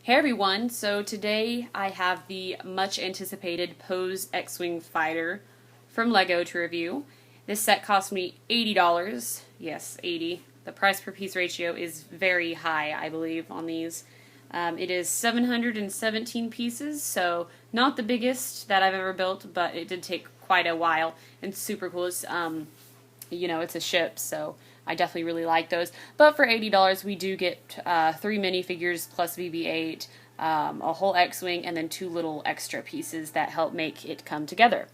Hey everyone, so today I have the much anticipated Pose X-Wing Fighter from LEGO to review. This set cost me $80. Yes, 80. The price per piece ratio is very high, I believe, on these. It is 717 pieces, so not the biggest that I've ever built, but it did take quite a while and super cool. It's, it's a ship, so I definitely really like those. But for $80, we do get 3 minifigures plus BB-8, a whole X-Wing, and then 2 little extra pieces that help make it come together.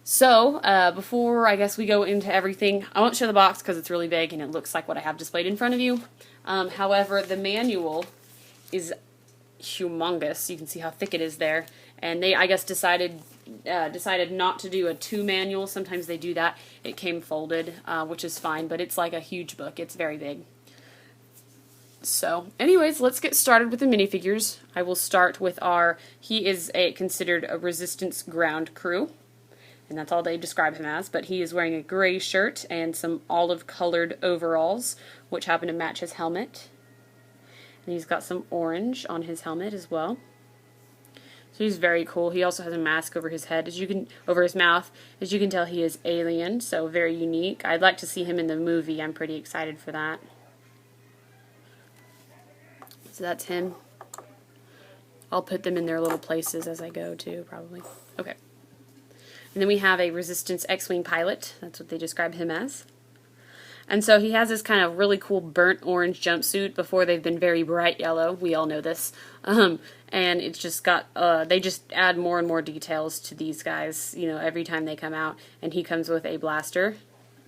So, before I guess we go into everything, I won't show the box because it's really big and it looks like what I have displayed in front of you. However, the manual is humongous. You can see how thick it is there. And they, I guess, decided not to do a 2 manual. Sometimes they do that. It came folded, which is fine, but it's like a huge book. It's very big. So, anyways, let's get started with the minifigures. I will start with he is considered a Resistance ground crew, and that's all they describe him as, but he is wearing a gray shirt and some olive-colored overalls, which happen to match his helmet. And he's got some orange on his helmet as well. So he's very cool. He also has a mask over his head, over his mouth. As you can tell, he is alien, so very unique. I'd like to see him in the movie. I'm pretty excited for that. So that's him. I'll put them in their little places as I go too, probably. Okay. And then we have a Resistance X-Wing pilot. That's what they describe him as. And so he has this kind of really cool burnt orange jumpsuit. Before they've been very bright yellow. We all know this. And it's just got, they just add more and more details to these guys, every time they come out. And he comes with a blaster.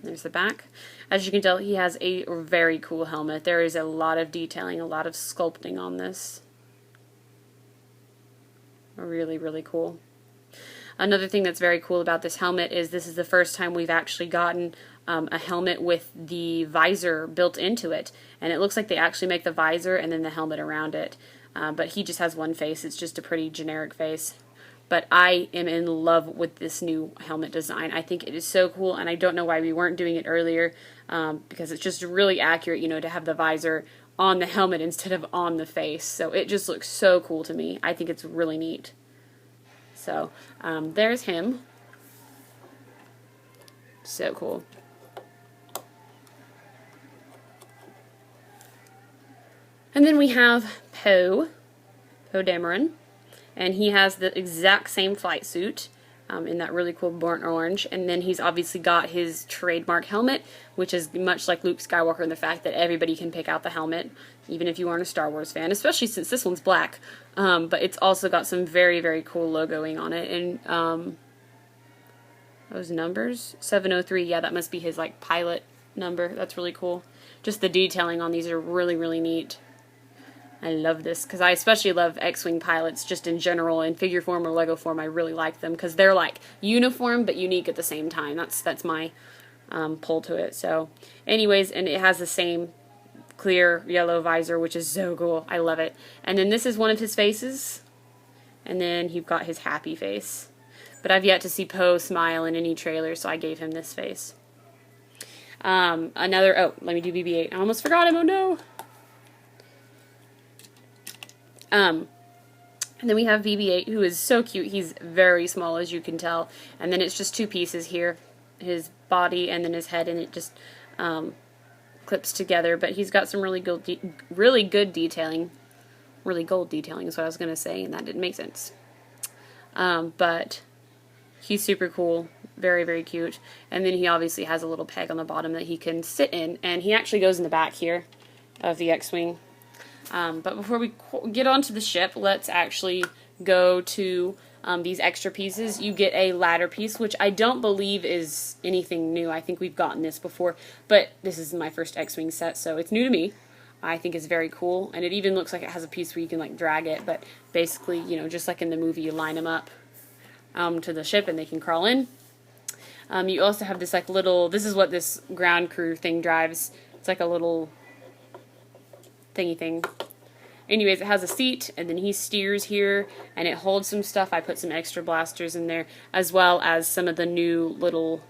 There's the back. As you can tell, he has a very cool helmet. There is a lot of detailing, a lot of sculpting on this. Really, really cool. Another thing that's very cool about this helmet is this is the first time we've actually gotten a helmet with the visor built into it. And it looks like they actually make the visor and then the helmet around it. But he just has one face. It's just a pretty generic face. But I am in love with this new helmet design. I think it is so cool, and I don't know why we weren't doing it earlier, because it's just really accurate, to have the visor on the helmet instead of on the face. So it just looks so cool to me. I think it's really neat. So, there's him. So cool. And then we have Poe Dameron, and he has the exact same flight suit in that really cool burnt orange. And then he's obviously got his trademark helmet, which is much like Luke Skywalker in the fact that everybody can pick out the helmet, even if you aren't a Star Wars fan, especially since this one's black. But it's also got some very, very cool logoing on it. And those numbers, 703, yeah, that must be his pilot number. That's really cool. Just the detailing on these are really, really neat. I love this because I especially love X-Wing pilots just in general. In figure form or Lego form, I really like them because they're uniform but unique at the same time. That's my pull to it. So anyways, and it has the same clear yellow visor, which is so cool. I love it. And then this is one of his faces. And then you've got his happy face. But I've yet to see Poe smile in any trailer, so I gave him this face. Let me do BB-8. I almost forgot him, oh no! And then we have BB-8, who is so cute. He's very small, as you can tell. And then it's just 2 pieces here. His body and then his head, and it just clips together. But he's got some really good detailing. Really gold detailing is what I was going to say, and that didn't make sense. But he's super cool. Very, very cute. And then he obviously has a little peg on the bottom that he can sit in. And he actually goes in the back here of the X-Wing. But before we get onto the ship, let's actually go to these extra pieces. You get a ladder piece, which I don't believe is anything new. I think we've gotten this before, but this is my first X-Wing set, so it's new to me. I think it's very cool, and it even looks like it has a piece where you can drag it, but basically, just like in the movie, you line them up to the ship and they can crawl in. You also have this this is what this ground crew thing drives. It's like a little thingy thing. Anyways, it has a seat, and then he steers here, and it holds some stuff. I put some extra blasters in there, as well as some of the new little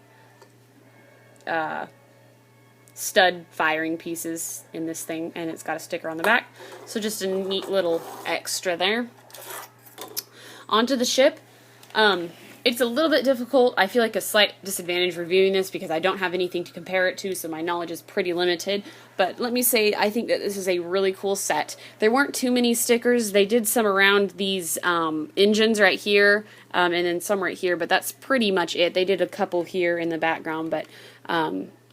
stud firing pieces in this thing, and it's got a sticker on the back. So just a neat little extra there. Onto the ship. It's a little bit difficult. I feel like a slight disadvantage reviewing this because I don't have anything to compare it to, so my knowledge is pretty limited. But let me say, I think that this is a really cool set. There weren't too many stickers. They did some around these engines right here, and then some right here, but that's pretty much it. They did a couple here in the background, but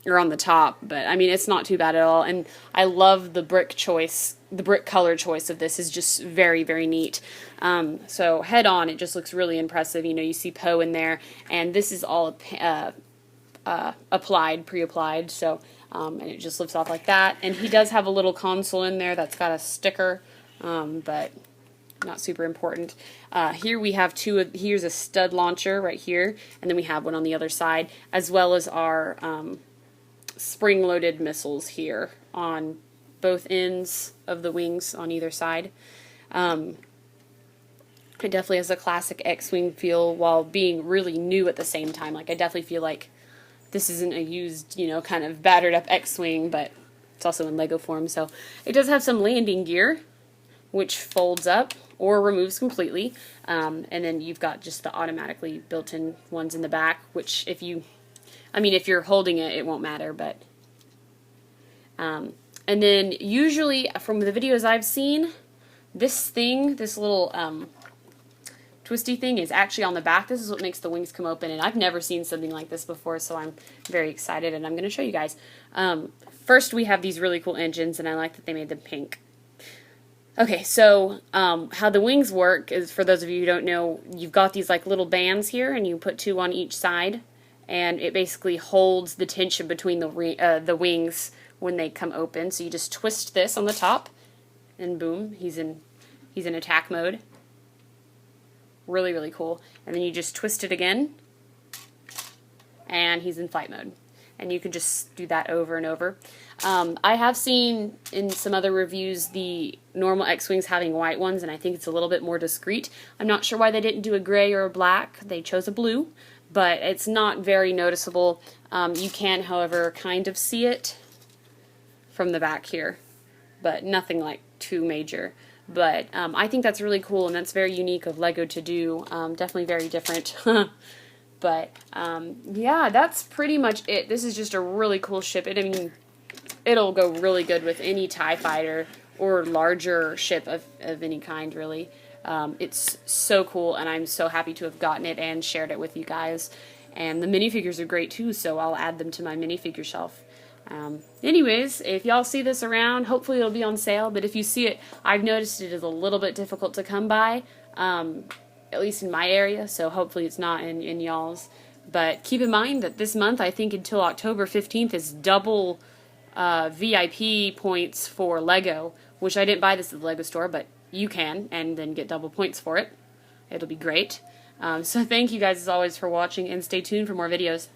or on the top, but I mean, it's not too bad at all. And I love the brick choice. The brick color choice of this is just very, very neat. So head on, it just looks really impressive. You know, you see Poe in there, and this is all applied, pre-applied, so and it just lifts off like that. And he does have a little console in there that's got a sticker, but not super important. Here we have here's a stud launcher right here, and then we have one on the other side, as well as our spring-loaded missiles here on both ends of the wings on either side. It definitely has a classic X-Wing feel while being really new at the same time. Like, I definitely feel like this isn't a used, you know, kind of battered up X-Wing, but it's also in Lego form. So it does have some landing gear, which folds up or removes completely. And then you've got just the automatically built-in ones in the back, which if you're holding it, it won't matter, but and then usually from the videos I've seen, this little twisty thing is actually on the back. This is what makes the wings come open, and I've never seen something like this before, so I'm very excited, and I'm going to show you guys. First, we have these really cool engines, and I like that they made them pink. Okay, so how the wings work is, for those of you who don't know, you've got these like little bands here, and you put two on each side, and it basically holds the tension between the wings when they come open. So you just twist this on the top, and boom, he's in attack mode. Really, really cool. And then you just twist it again, and he's in flight mode. And you can just do that over and over. I have seen in some other reviews the normal X-Wings having white ones, and I think it's a little bit more discreet. I'm not sure why they didn't do a gray or a black. They chose a blue, but it's not very noticeable. You can, however, kind of see it from the back here, but nothing like too major. But I think that's really cool, and that's very unique of Lego to do. Definitely very different. But yeah, that's pretty much it. This is just a really cool ship. I mean, it'll go really good with any TIE fighter or larger ship of any kind, really. It's so cool, and I'm so happy to have gotten it and shared it with you guys. And the minifigures are great too, so I'll add them to my minifigure shelf. Anyways, if y'all see this around, hopefully it'll be on sale, but if you see it, I've noticed it is a little bit difficult to come by, at least in my area, so hopefully it's not in y'all's. But keep in mind that this month, I think until October 15th, is double VIP points for Lego, which I didn't buy this at the Lego store, but you can, and then get double points for it. It'll be great. So thank you guys as always for watching, and stay tuned for more videos.